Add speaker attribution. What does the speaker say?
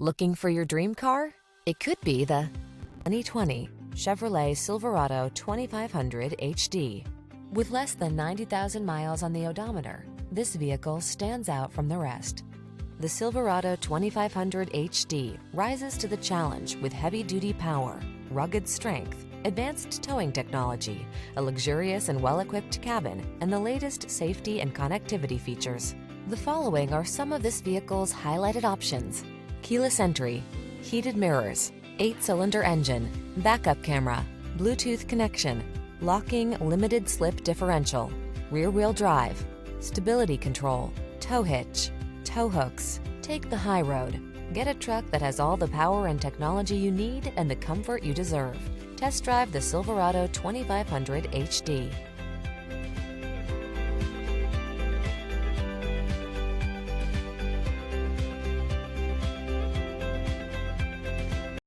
Speaker 1: Looking for your dream car? It could be the 2020 Chevrolet Silverado 2500 HD. With less than 90,000 miles on the odometer, this vehicle stands out from the rest. The Silverado 2500 HD rises to the challenge with heavy-duty power, rugged strength, advanced towing technology, a luxurious and well-equipped cabin, and the latest safety and connectivity features. The following are some of this vehicle's highlighted options: keyless entry, heated mirrors, 8-cylinder engine, backup camera, Bluetooth connection, locking limited slip differential, rear-wheel drive, stability control, tow hitch, tow hooks. Take the high road. Get a truck that has all the power and technology you need and the comfort you deserve. Test drive the Silverado 2500 HD.